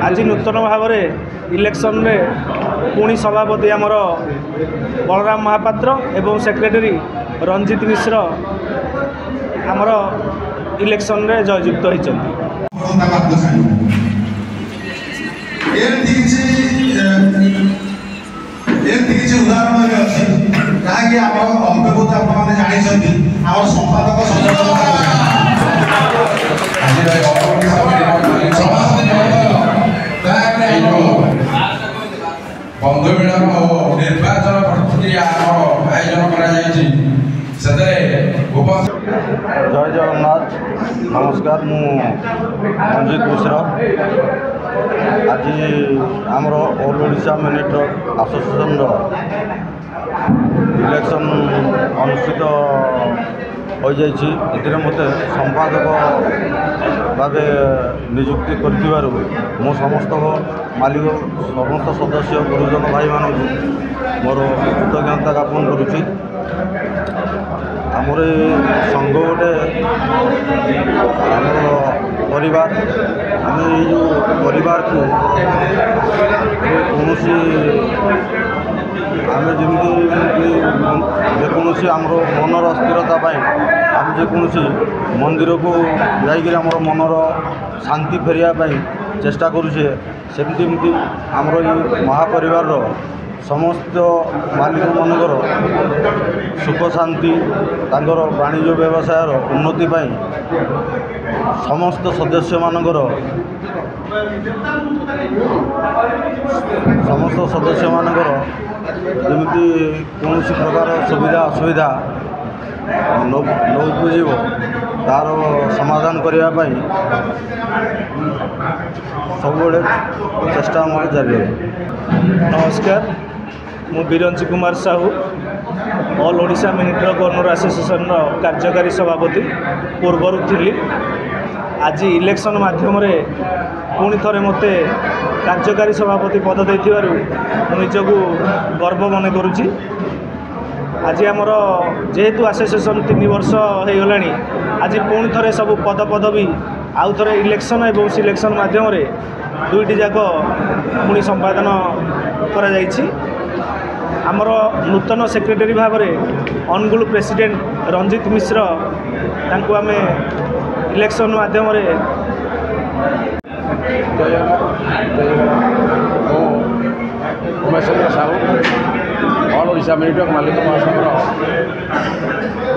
आज नूतन भाव में इलेक्शन में पुणी सभापति आमर बलराम महापात्र एवं सेक्रेटरी रंजित मिश्र आमर इलेक्शन में जययुक्त होती। बंधु मिलन और निर्वाचन प्रक्रिया आयोजन कर जय जगन्नाथ नमस्कार मु रंजित मिश्र आज आमर ऑल ओडिशा मिनिटर एसोसिएशन इलेक्शन अनुष्ठित हो जाइए। एथिरे मते संपादक भाव नियुक्ति कर समस्त मालिक समस्त सदस्य गुरुजन भाई मान मोर कृतज्ञता ज्ञापन करुच्ची। आमर संघ गोटे आमर परिवार आम जो परिवार को कौन आम जेकोसी आमर मनर अस्थिरता आम जेकोसी मंदिर को जाकर आमर मनर शांति फेरिया चेष्टा करुचे सेमती आमर ये महापरिवार समस्त मालिक मानकर सुख शांति तांकर वाणिज्य व्यवसायर उन्नति समस्त सदस्य मानकर जमी कौन प्रकार सुविधा असुविधा नौपजीव तार समाधान करने सब चेष्टा मोर जारी है। नमस्कार मु बिरंची कुमार साहू ऑल ओडिशा मिनिटर गवर्नर एसोसिएशन कार्यकारी सभापति पूर्वर थी। आज इलेक्शन माध्यम पुणी थे मत कार्यकारी सभापति पद देथिबारु निजक गर्व मन करुच्ची। आज आमर जेहेतु एसोसिएशन 3 वर्ष हो गलानी आज पुणी थे सब पद पदवी आउ थे इलेक्शन एवं सिलेक्शन माध्यम दुईटी जाक पुणी संपादन करा जाइछि। आमर नूतन सेक्रेटरी भाव में अनुगुल प्रेसिडेंट रंजित मिश्र तांको आमे इलेक्शन माध्यम उमेश चंद्र साहू ऑल ओडिशा मिनिटर मालिक महासंघर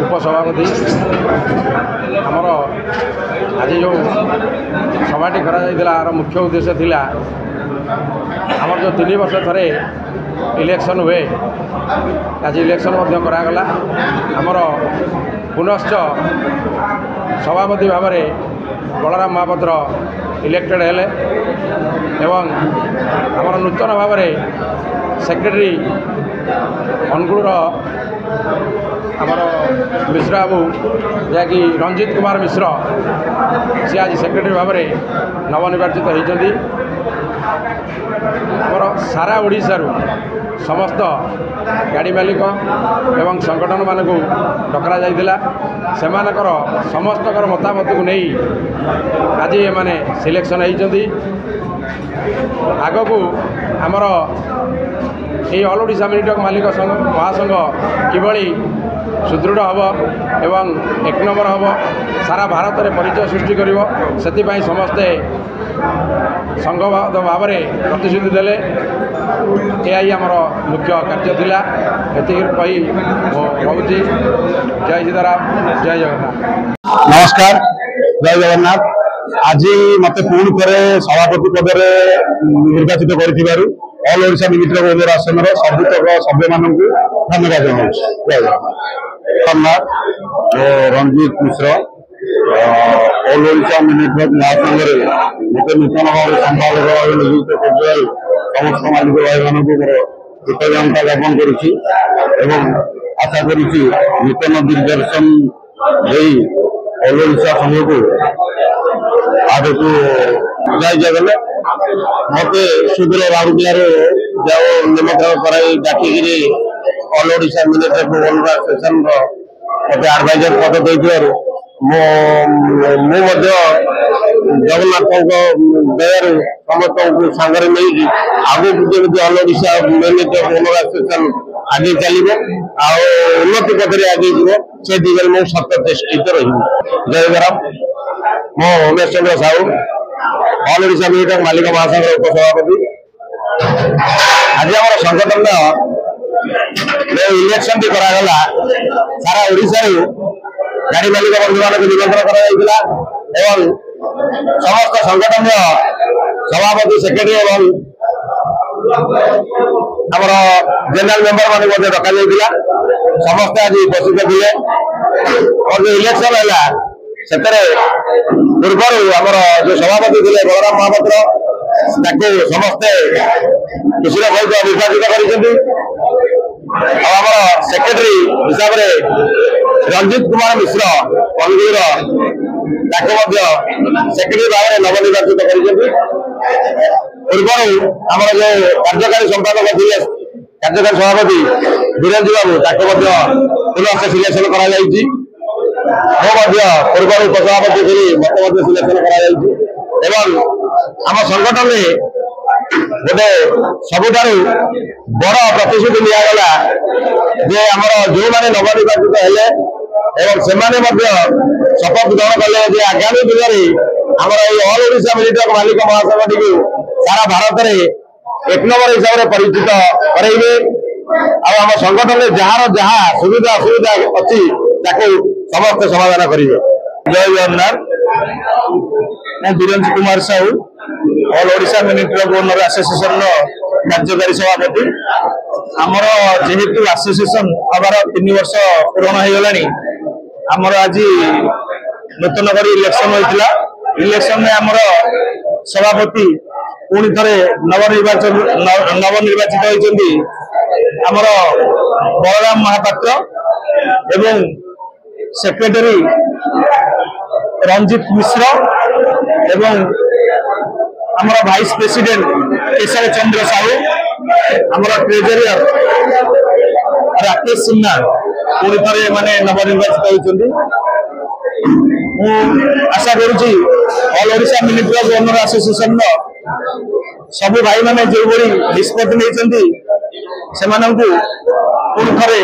उपसभापति आमर आज जो सभाटी कर मुख्य उद्देश्य थिला आमर जो 3 वर्ष थे इलेक्शन हुए आज इलेक्शन करागला आमर पुनश्च सभापति भाव में बलराम महापात्र इलेक्टेड हेले एवं आमर नूतन भाव में सेक्रेटरी अनुगुल आमर मिश्र बाबू जहाँकि रंजित कुमार मिश्र सी आज सेक्रेटरी भाव में नवनिर्वाचित होती। आमर सारा ओडिशा समस्त गाड़ी मालिक एवं संगठन मान को डकरा जाइतिला सेमानकर समस्त मतामत को नहीं आज ये माने सिलेक्शन होती। आग को आमर ये ऑल ओडिशा मिनिटर मालिक महासंघ किभली सुदृढ़ हम एवं 1 नंबर हम सारा भारत में परिचय सृष्टि कर समस्ते संघबद्ध भाव में प्रतिश्रुति देले यही आमर मुख्य कार्य थिला। कही बहुत जय सीताराम जय जगन्नाथ। नमस्कार जय जगन्नाथ। आज मत पुणी थे सभापति पद निर्वाचित कर ऑल ओडिशा मिनिटर गवर्नर आसन सबुतक सभ्य मान धन्यवाद जनाऊँ। जय जगन्नाथ। रंजित मिश्र ऑल ओडिशा मिनिटर महासंघ मत नूतन भाव संपादक भाव नियुक्त कर समस्त मालिक भाई मान मोर कृतज्ञता ज्ञापन करुच्ची एवं आशा करुच्ची नूतन दिग्दर्शन ऑल ओडिशा संघ को आगे को जाई जगले मत सुदूर राउरकेला जाओ निमंत्रण कराई डाकिक ऑल ओडिशा मिनिटर गवर्नर एसोसिएशन मत एडवाइजर पद दे ମୁଁ ଜଗନ୍ନାଥଙ୍କ ଦୟାରୁ ସମସ୍ତଙ୍କୁ ସାଙ୍ଗରେ ନେଇକି ଆଗକୁ ଯେମିତି ଅଲ ଓଡ଼ିଶା ଓନର ଆସୋସିଏସନ ଆଗେଇ ଚାଲିବ ଆଉ ଉନ୍ନତି ପଥରେ ଆଗେଇ ଯିବ ସେ ଦିଗରେ ମୁଁ ସତ ଚେଷ୍ଟିତ ରହିବି। ଜୟଗରାମ। ମୁଁ ଉମେଶ ଚନ୍ଦ୍ର ସାହୁ, ଅଲ ଓଡ଼ିଶା ମିଲିଟାରୀ ମାଲିକ ମହାସଂଘର ଉପସଭାପତି। ଆଜି ଆମର ସଂଗଠନ ଇଲେକ୍ସନଟି କରାଗଲା ସାରା ଓଡ଼ିଶାରୁ ଗାଡ଼ି ମାଲିକ ବନ୍ଧୁମାନଙ୍କୁ ନିମନ୍ତ୍ରଣ କରାଯାଇଥିଲା ଏବଂ ସମସ୍ତ ସଂଗଠନର ସଭାପତି ସେକ୍ରେଟାରୀ ଏବଂ ଆମର ଜେନେରାଲ ମେମ୍ବର ମାନଙ୍କୁ ମଧ୍ୟ ଡକାଯାଇଥିଲା। ସମସ୍ତେ ଆଜି ଉପସ୍ଥିତ ଥିଲେ। ଯୋଉ ଇଲେକ୍ସନ ହେଲା ସେଥିରେ ପୂର୍ବରୁ ଆମର ଯୋଉ ସଭାପତି ଥିଲେ ବଳରାମ ମହାପାତ୍ର ତାକୁ ସମସ୍ତେ ଖୁସିର ସହିତ ନିର୍ବାଚିତ କରିଛନ୍ତି ଆଉ ଆମର ସେକ୍ରେଟାରୀ ହିସାବରେ ରଞ୍ଜିତ କୁମାର ମିଶ୍ର ଅନୁଗୁଳର ତାକୁ ମଧ୍ୟ ସେକ୍ରେଟାରୀ ଭାବରେ ନବନିର୍ବାଚିତ କରିଛନ୍ତି। ପୂର୍ବରୁ ଆମର ଯୋଉ କାର୍ଯ୍ୟକାରୀ ସମ୍ପାଦକ ଥିଲେ କାର୍ଯ୍ୟକାରୀ ସଭାପତି ବୀରେନ୍ଦ୍ର ବାବୁ ତାକୁ ମଧ୍ୟ ପୁନଃ ସିଲେକ୍ସନ କରାଯାଇଛି। ମୁଁ ମଧ୍ୟ ପୂର୍ବରୁ ଉପସଭାପତି ଥିଲି ମତେ ମଧ୍ୟ ସିଲେକ୍ସନ କରାଯାଇଛି ଏବଂ ଆମ ସଂଗଠନରେ ଗୋଟେ ସବୁଠାରୁ ବଡ଼ ପ୍ରତିଶ୍ରୁତି ନିଆଗଲା ଯେ ଆମର ଯୋଉମାନେ ନବନିର୍ବାଚିତ ହେଲେ ଏବଂ ସେମାନେ ମଧ୍ୟ ଶପଥ ଗ୍ରହଣ କଲେ ଯେ ଆଗାମୀ ଦିନରେ ଆମର ଏଇ ଅଲ ଓଡ଼ିଶା ମିଲିଟାରୀ ମାଲିକ ମହାସଂଘଟିକୁ ସାରା ଭାରତରେ 1 ନମ୍ବର ହିସାବରେ ପରିଚିତ କରାଇବେ ଆଉ ଆମ ସଂଗଠନରେ ଯାହାର ଯାହା ସୁବିଧା ଅସୁବିଧା ଅଛି ତାକୁ ସମସ୍ତେ ସମାଧାନ କରିବେ। ଜୟ ଜଗନ୍ନାଥ। ମୁଁ Birendra Kumar Sahu, all Odisha military owner ଆସୋସିଏସନର କାର୍ଯ୍ୟକାରୀ ସଭାପତି। ଆମର ଯେହେତୁ ଆସୋସିଏସନ ହବାର 3 ବର୍ଷ ପୂରଣ ହେଇଗଲାଣି, ଆମର ଆଜି ନୂତନ କରି ଇଲେକ୍ସନ ହୋଇଥିଲା। ଇଲେକ୍ସନରେ ଆମର ସଭାପତି ପୁଣି ଥରେ ନବନିର୍ବାଚିତ ହୋଇଛନ୍ତି ଆମର ବଳରାମ ମହାପାତ୍ର ଏବଂ ସେକ୍ରେଟାରୀ ରଞ୍ଜିତ ମିଶ୍ର ଏବଂ ଆମର ଭାଇସ୍ ପ୍ରେସିଡେଣ୍ଟ କେଶବ ଚନ୍ଦ୍ର ସାହୁ, ଆମର ଟ୍ରେଜେରିୟର ରାକେଶ ସିହ୍ନା ପୁଣି ଥରେ ମାନେ ନବନିର୍ବାଚିତ ହୋଇଛନ୍ତି। ମୁଁ ଆଶା କରୁଛି ଅଲ ଓଡ଼ିଶା ମିଲିଟାରୀ ଓନର ଆସୋସିଏସନର ସବୁ ଭାଇମାନେ ଯେଉଁଭଳି ନିଷ୍ପତ୍ତି ନେଇଛନ୍ତି ସେମାନଙ୍କୁ ପୁଣି ଥରେ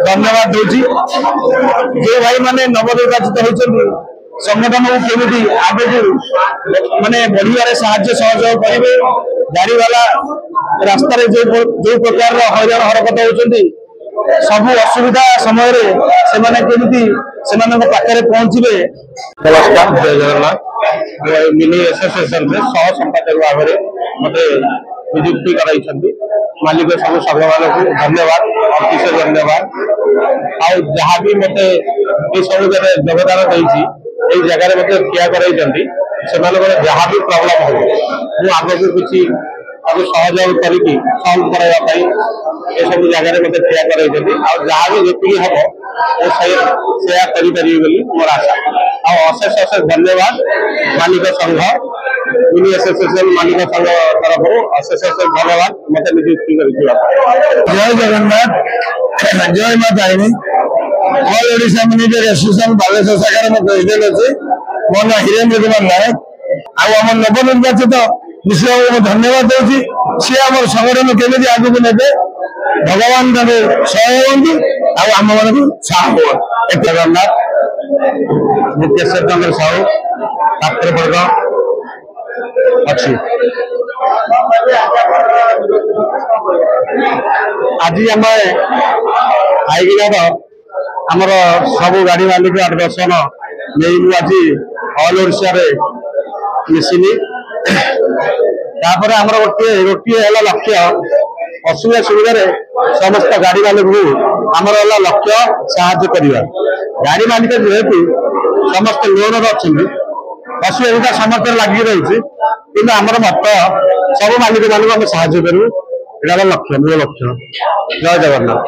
ଧନ୍ୟବାଦ ଦେଉଛି। ଯେଉଁ ଭାଇମାନେ ନବନିର୍ବାଚିତ ହୋଇଛନ୍ତି ସଂଗଠନକୁ କେମିତି ଆଗକୁ ମାନେ ବଢ଼ିବାରେ ସାହାଯ୍ୟ ସହଯୋଗ କରିବେ, ଗାଡ଼ିବାଲା ରାସ୍ତାରେ ଯେଉଁ ପ୍ରକାରର ହଇରାଣ ହରକତ ହେଉଛନ୍ତି ସବୁ ଅସୁବିଧା ସମୟରେ ସେମାନେ କେମିତି ସେମାନଙ୍କ ପାଖରେ ପହଞ୍ଚିବେ। ନମସ୍କାର, ଜୟ ଜଗନ୍ନାଥ। ମିନି ଆସୋସିଏସନରେ ସହ ସମ୍ପାଦକ ଭାବରେ ମୋତେ ନିଯୁକ୍ତି କରାଇଛନ୍ତି। ମାଲିକ ସବୁ ସଂଘମାନଙ୍କୁ ଧନ୍ୟବାଦ, ଅତିଶୟ ଧନ୍ୟବାଦ। ଆଉ ଯାହା ବି ମୋତେ ଏ ସବୁରେ ଯୋଗଦାନ ଦେଇଛି ଏଇ ଜାଗାରେ ମୋତେ ଠିଆ କରାଇଛନ୍ତି, ସେମାନଙ୍କର ଯାହା ବି ପ୍ରୋବ୍ଲେମ ହବ ମୁଁ ଆଗକୁ କିଛି ତାକୁ ସହଯୋଗ କରିକି ସଲ୍ଭ କରାଇବା ପାଇଁ ଏସବୁ ଜାଗାରେ ମୋତେ ଠିଆ କରାଇଛନ୍ତି। ଆଉ ଯାହା ବି ଯେତିକି ହବ ମୁଁ ସେୟା କରିପାରିବି ବୋଲି ମୋର ଆଶା। ଆଉ ଅଶେଷ ଅଶେଷ ଧନ୍ୟବାଦ ମାଲିକ ସଂଘ ମିନି ଆସୋସିଏସନ ମାଲିକ ସଂଘ ତରଫରୁ ଅଶେଷ ଅଶେଷ ଧନ୍ୟବାଦ ମୋତେ ନିଯୁକ୍ତି କରିଥିବା। ଜୟ ଜଗନ୍ନାଥ, ଜୟ ମା Tarini. All Odisha military association Baleswar ଶାଖାର ମୁଁ ପ୍ରେସିଡେଣ୍ଟ ଅଛି। ମୋ ନାଁ ହୀରେନ୍ଦ୍ର କୁମାର ନାୟକ। ଆଉ ଆମ ନବନିର୍ବାଚିତ ବିଷୟକୁ ମୁଁ ଧନ୍ୟବାଦ ଦେଉଛି। ସିଏ ଆମର ସଂଗଠନ କେମିତି ଆଗକୁ ନେବେ, ଭଗବାନ ତାଙ୍କୁ ସହାୟ ହୁଅନ୍ତୁ ଆଉ ଆମମାନଙ୍କୁ ସାହା ହୁଅନ୍ତୁ। ଏତେ ଜଗନ୍ନାଥ। ମୁଁ କେଶବ ଚନ୍ଦ୍ର ସାହୁ, ପାତ୍ରବର୍ଗ ଅଛି। ଆଜି ଆମେ ଆଇଗିନାର ଆମର ସବୁ ଗାଡ଼ି ମାଲିକ 8-10 ଜଣ ନେଇ ମୁଁ ଆଜି ଅଲ ଓଡ଼ିଶାରେ ମିଶିଲି। ତାପରେ ଆମର ଗୋଟିଏ ହେଲା ଲକ୍ଷ୍ୟ, ଅସୁବିଧା ସୁବିଧାରେ ସମସ୍ତ ଗାଡ଼ି ମାଲିକଙ୍କୁ ଆମର ହେଲା ଲକ୍ଷ୍ୟ ସାହାଯ୍ୟ କରିବା। ଗାଡ଼ି ମାଲିକ ଯେହେତୁ ସମସ୍ତେ ଲୋନରେ ଅଛନ୍ତି, ଅସୁବିଧା ସମସ୍ତେ ଲାଗି ରହିଛି, କିନ୍ତୁ ଆମର ମତ ସବୁ ମାଲିକ ମାନଙ୍କୁ ଆମେ ସାହାଯ୍ୟ କରିବୁ। ଏଇଟା ଆମର ଲକ୍ଷ୍ୟ, ମୂଳ ଲକ୍ଷ୍ୟ। ଜୟ ଜଗନ୍ନାଥ।